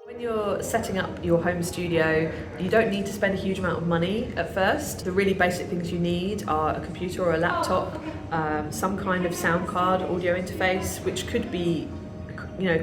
When you're setting up your home studio, you don't need to spend a huge amount of money at first. The really basic things you need are a computer or a laptop, some kind of sound card, audio interface, which could be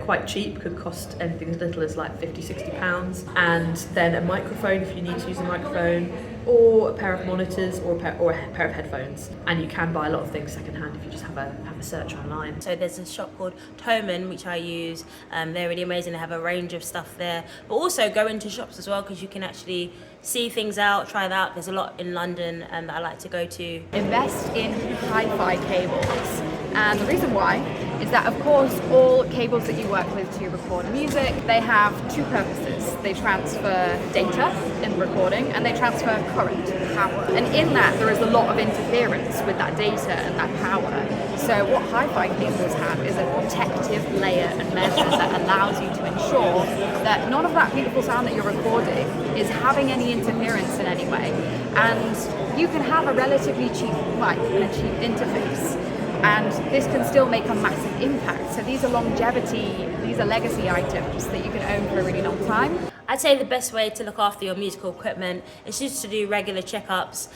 quite cheap, could cost anything as little as like £50–60, and then a microphone if you need to use a microphone, or a pair of monitors, or a pair of headphones. And you can buy a lot of things secondhand if you just have a search online. So there's a shop called Toman, which I use. They're really amazing. They have a range of stuff there, but also go into shops as well, because you can actually see things out, try them out. There's a lot in London that I like to go to. Invest in hi-fi cables. And the reason why is that, of course, all cables that you work with to record music, they have two purposes. They transfer data in recording, and they transfer current, power. And in that, there is a lot of interference with that data and that power. So what hi-fi cables have is a protective layer and measure that allows you to ensure that none of that beautiful sound that you're recording is having any interference in any way. And you can have a relatively cheap mic and a cheap interface, and this can still make a massive impact. So these are legacy items that you can own for a really long time. I'd say the best way to look after your musical equipment is just to do regular checkups,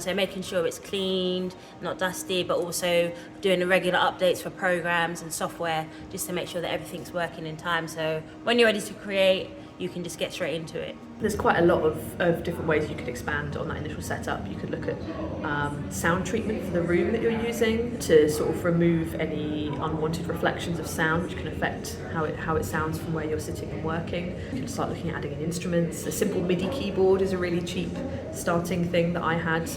so making sure it's cleaned, not dusty, but also doing the regular updates for programs and software, just to make sure that everything's working in time. So when you're ready to create, you can just get straight into it. There's quite a lot of different ways you could expand on that initial setup. You could look at sound treatment for the room that you're using to sort of remove any unwanted reflections of sound, which can affect how it sounds from where you're sitting and working. You can start looking at adding in instruments. A simple MIDI keyboard is a really cheap starting thing that I had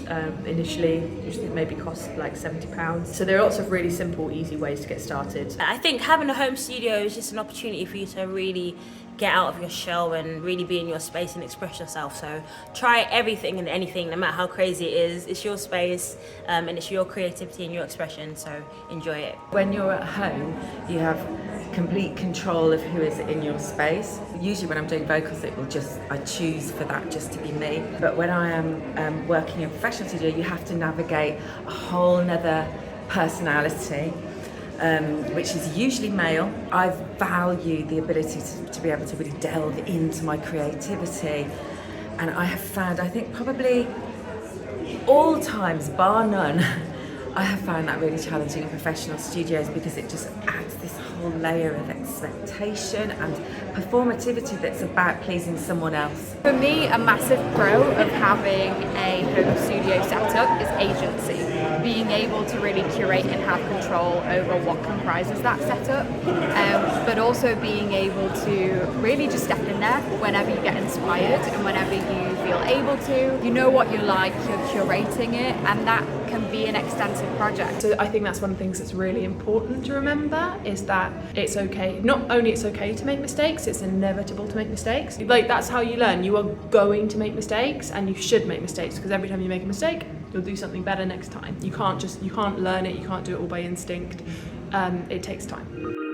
initially, which maybe cost like £70. So there are lots of really simple, easy ways to get started. I think having a home studio is just an opportunity for you to really get out of your shell and really be in your space and express yourself. So try everything and anything, no matter how crazy it is. It's your space, and it's your creativity and your expression, so enjoy it. When you're at home, you have complete control of who is in your space. Usually when I'm doing vocals, I choose for that just to be me. But when I am working in a professional studio, you have to navigate a whole nother personality, which is usually male. I value the ability to be able to really delve into my creativity, and I have found, I think probably all times bar none, I have found that really challenging in professional studios, because it just adds this whole layer of expectation and performativity that's about pleasing someone else. For me, a massive pro of having a home studio setup is agency. Being able to really curate and have control over what comprises that setup, but also being able to really just step in there whenever you get inspired and whenever you feel able to. You know what you like, you're curating it, and that can be an extensive project. So I think that's one of the things that's really important to remember, is that it's okay. Not only it's okay to make mistakes, it's inevitable to make mistakes. Like, that's how you learn. You are going to make mistakes, and you should make mistakes, because every time you make a mistake, you'll do something better next time. You can't learn it, you can't do it all by instinct. It takes time.